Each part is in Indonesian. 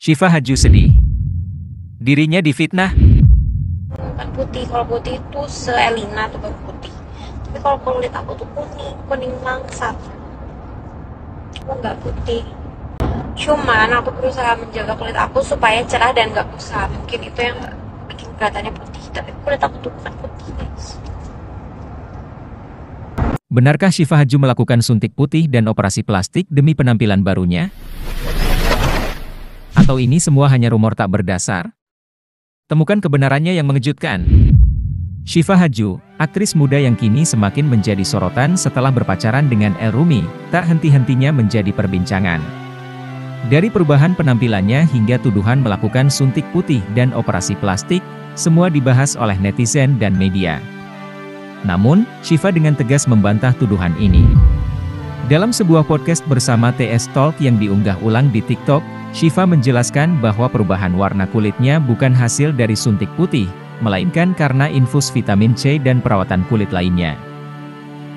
Syifa Hadju sedih. Dirinya difitnah. Kan putih, kalau putih itu se-Elina tuh baru putih. Tapi kalau kulit aku tuh kuning, kuning mangsat. Aku nggak putih. Cuman aku berusaha menjaga kulit aku supaya cerah dan nggak kusam. Mungkin itu yang bikin kelihatannya putih. Tapi kulit aku tuh bukan putih, guys. Benarkah Syifa Hadju melakukan suntik putih dan operasi plastik demi penampilan barunya? Atau ini semua hanya rumor tak berdasar? Temukan kebenarannya yang mengejutkan. Syifa Hadju, aktris muda yang kini semakin menjadi sorotan setelah berpacaran dengan El Rumi, tak henti-hentinya menjadi perbincangan. Dari perubahan penampilannya hingga tuduhan melakukan suntik putih dan operasi plastik, semua dibahas oleh netizen dan media. Namun, Syifa dengan tegas membantah tuduhan ini. Dalam sebuah podcast bersama TS Talk yang diunggah ulang di TikTok, Syifa menjelaskan bahwa perubahan warna kulitnya bukan hasil dari suntik putih, melainkan karena infus vitamin C dan perawatan kulit lainnya.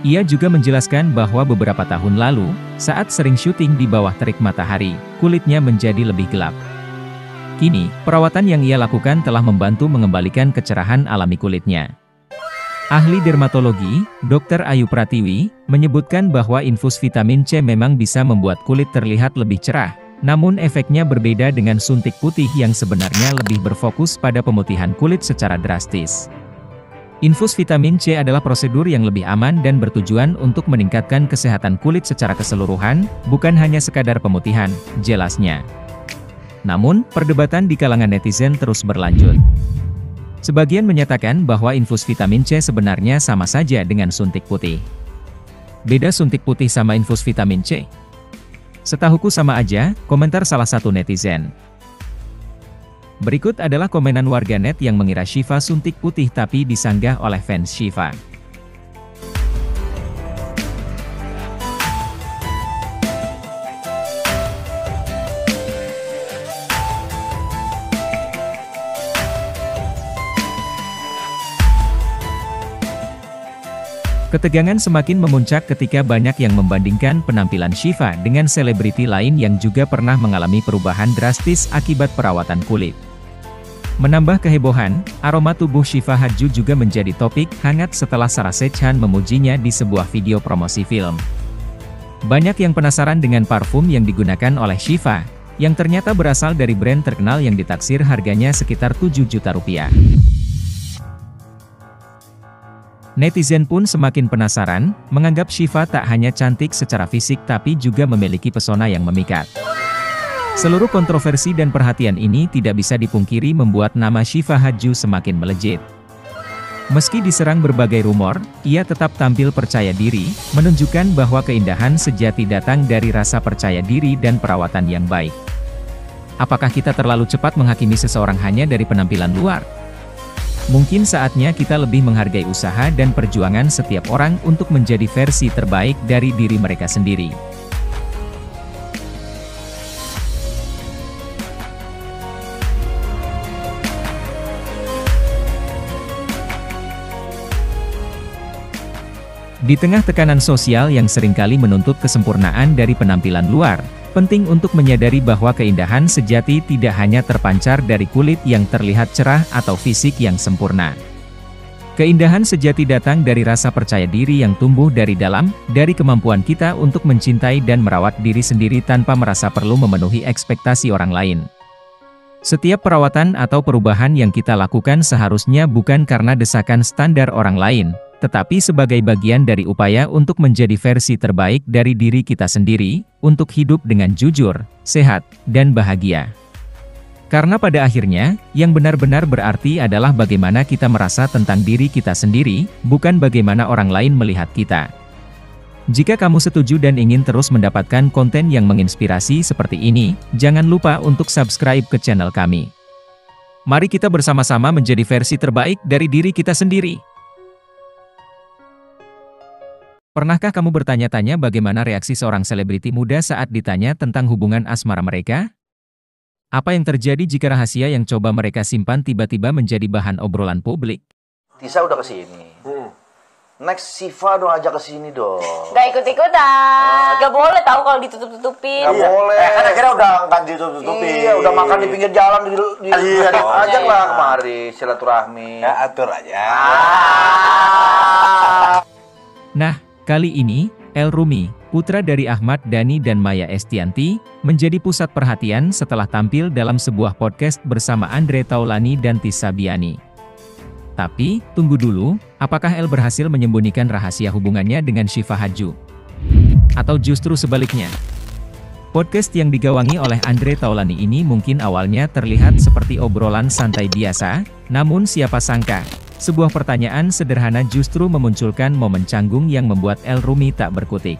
Ia juga menjelaskan bahwa beberapa tahun lalu, saat sering syuting di bawah terik matahari, kulitnya menjadi lebih gelap. Kini, perawatan yang ia lakukan telah membantu mengembalikan kecerahan alami kulitnya. Ahli dermatologi, Dr. Ayu Pratiwi, menyebutkan bahwa infus vitamin C memang bisa membuat kulit terlihat lebih cerah, namun efeknya berbeda dengan suntik putih yang sebenarnya lebih berfokus pada pemutihan kulit secara drastis. Infus vitamin C adalah prosedur yang lebih aman dan bertujuan untuk meningkatkan kesehatan kulit secara keseluruhan, bukan hanya sekadar pemutihan, jelasnya. Namun, perdebatan di kalangan netizen terus berlanjut. Sebagian menyatakan bahwa infus vitamin C sebenarnya sama saja dengan suntik putih. Beda suntik putih sama infus vitamin C? Setahuku sama aja, komentar salah satu netizen. Berikut adalah komenan warganet yang mengira Syifa suntik putih tapi disanggah oleh fans Syifa. Ketegangan semakin memuncak ketika banyak yang membandingkan penampilan Syifa dengan selebriti lain yang juga pernah mengalami perubahan drastis akibat perawatan kulit. Menambah kehebohan, aroma tubuh Syifa Hadju juga menjadi topik hangat setelah Sarah Sechan memujinya di sebuah video promosi film. Banyak yang penasaran dengan parfum yang digunakan oleh Syifa, yang ternyata berasal dari brand terkenal yang ditaksir harganya sekitar 7 juta rupiah. Netizen pun semakin penasaran, menganggap Syifa tak hanya cantik secara fisik tapi juga memiliki pesona yang memikat. Seluruh kontroversi dan perhatian ini tidak bisa dipungkiri membuat nama Syifa Hadju semakin melejit. Meski diserang berbagai rumor, ia tetap tampil percaya diri, menunjukkan bahwa keindahan sejati datang dari rasa percaya diri dan perawatan yang baik. Apakah kita terlalu cepat menghakimi seseorang hanya dari penampilan luar? Mungkin saatnya kita lebih menghargai usaha dan perjuangan setiap orang untuk menjadi versi terbaik dari diri mereka sendiri. Di tengah tekanan sosial yang seringkali menuntut kesempurnaan dari penampilan luar, penting untuk menyadari bahwa keindahan sejati tidak hanya terpancar dari kulit yang terlihat cerah atau fisik yang sempurna. Keindahan sejati datang dari rasa percaya diri yang tumbuh dari dalam, dari kemampuan kita untuk mencintai dan merawat diri sendiri tanpa merasa perlu memenuhi ekspektasi orang lain. Setiap perawatan atau perubahan yang kita lakukan seharusnya bukan karena desakan standar orang lain, tetapi sebagai bagian dari upaya untuk menjadi versi terbaik dari diri kita sendiri, untuk hidup dengan jujur, sehat, dan bahagia. Karena pada akhirnya, yang benar-benar berarti adalah bagaimana kita merasa tentang diri kita sendiri, bukan bagaimana orang lain melihat kita. Jika kamu setuju dan ingin terus mendapatkan konten yang menginspirasi seperti ini, jangan lupa untuk subscribe ke channel kami. Mari kita bersama-sama menjadi versi terbaik dari diri kita sendiri. Pernahkah kamu bertanya-tanya bagaimana reaksi seorang selebriti muda saat ditanya tentang hubungan asmara mereka? Apa yang terjadi jika rahasia yang coba mereka simpan tiba-tiba menjadi bahan obrolan publik? Tisa udah kesini. Next Syifa dong ajak ke sini dong. Gak ikut-ikutan. Gak boleh tahu kalau ditutup-tutupin. Gak boleh. Kan akhirnya udah nggak ditutup-tutupin. Iya, udah makan di pinggir jalan Iya, ajak lah kemari silaturahmi. Ya atur aja. Nah, kali ini, El Rumi, putra dari Ahmad Dhani dan Maya Estianty, menjadi pusat perhatian setelah tampil dalam sebuah podcast bersama Andre Taulany dan Tis Sabiani. Tapi, tunggu dulu, apakah El berhasil menyembunyikan rahasia hubungannya dengan Syifa Hadju? Atau justru sebaliknya? Podcast yang digawangi oleh Andre Taulany ini mungkin awalnya terlihat seperti obrolan santai biasa, namun siapa sangka, sebuah pertanyaan sederhana justru memunculkan momen canggung yang membuat El Rumi tak berkutik.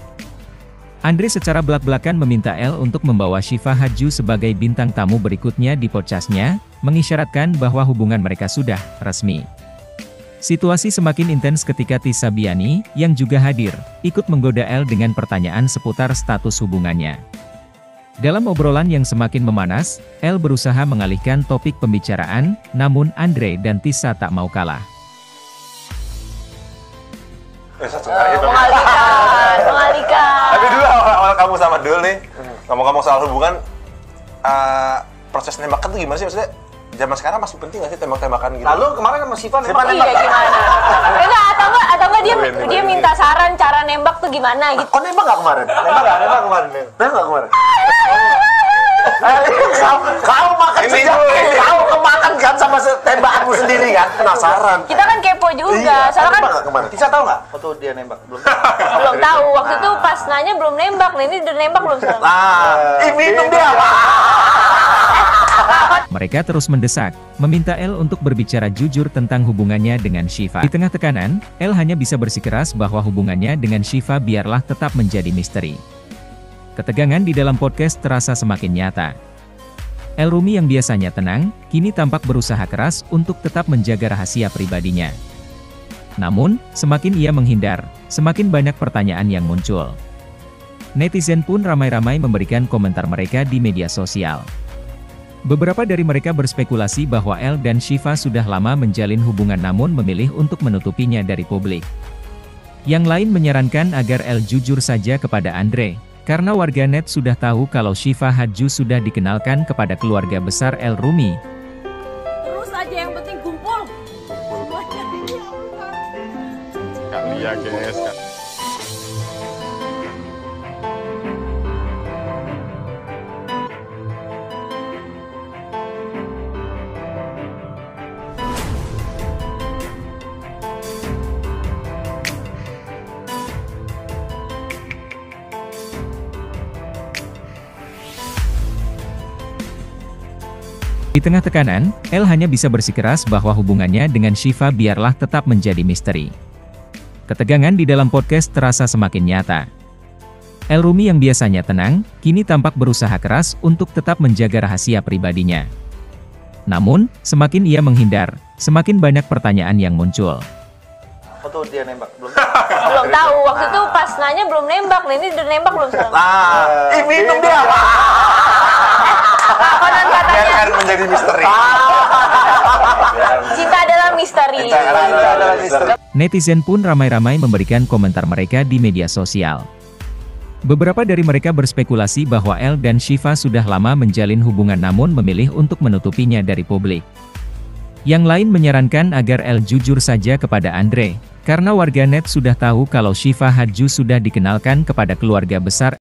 Andre secara belak-belakan meminta El untuk membawa Syifa Hadju sebagai bintang tamu berikutnya di podcastnya, mengisyaratkan bahwa hubungan mereka sudah resmi. Situasi semakin intens ketika Tis Sabiani, yang juga hadir, ikut menggoda El dengan pertanyaan seputar status hubungannya. Dalam obrolan yang semakin memanas, El berusaha mengalihkan topik pembicaraan, namun Andre dan Tisa tak mau kalah. Mengalihkan. Tapi dulu awal kamu sama Dul nih, ngomong-ngomong soal hubungan, proses nembaknya tuh gimana sih maksudnya? Zaman sekarang masih penting nggak sih tembak-tembakan gitu? Lalu kemarin sama Syifa Iya gimana? Enggak, atau enggak dia minta saran cara nembak tuh gimana gitu. Kok nembak nggak kemarin? Nembak kemarin. Kau makan sejak kau kemakan kan sama tembakanmu sendiri kan? Penasaran. Kita kan kepo juga, soalnya kan Nembak nggak kemarin? Bisa tahu nggak foto dia nembak? Belum. belum tahu. Waktu itu pas nanya belum nembak, nah ini udah nembak belum sekarang? Minum dia. Mereka terus mendesak, meminta El untuk berbicara jujur tentang hubungannya dengan Syifa. Di tengah tekanan, El hanya bisa bersikeras bahwa hubungannya dengan Syifa biarlah tetap menjadi misteri. Ketegangan di dalam podcast terasa semakin nyata. El Rumi yang biasanya tenang, kini tampak berusaha keras untuk tetap menjaga rahasia pribadinya. Namun, semakin ia menghindar, semakin banyak pertanyaan yang muncul. Netizen pun ramai-ramai memberikan komentar mereka di media sosial. Beberapa dari mereka berspekulasi bahwa El dan Syifa sudah lama menjalin hubungan namun memilih untuk menutupinya dari publik. Yang lain menyarankan agar El jujur saja kepada Andre, karena warganet sudah tahu kalau Syifa Hadju sudah dikenalkan kepada keluarga besar El Rumi. Terus aja yang penting kumpul. Kali ya guys. Di tengah tekanan, El hanya bisa bersikeras bahwa hubungannya dengan Syifa biarlah tetap menjadi misteri. Ketegangan di dalam podcast terasa semakin nyata. El Rumi yang biasanya tenang, kini tampak berusaha keras untuk tetap menjaga rahasia pribadinya. Namun, semakin ia menghindar, semakin banyak pertanyaan yang muncul. Foto dia nembak belum. Belum tahu. Waktu itu pas nanya belum nembak, nah ini udah nembak belum sekarang? Minum dia. Konon katanya Biarkan menjadi misteri. cinta adalah misteri. Netizen pun ramai-ramai memberikan komentar mereka di media sosial. Beberapa dari mereka berspekulasi bahwa El dan Syifa sudah lama menjalin hubungan namun memilih untuk menutupinya dari publik. Yang lain menyarankan agar El jujur saja kepada Andre, karena warganet sudah tahu kalau Syifa Hadju sudah dikenalkan kepada keluarga besar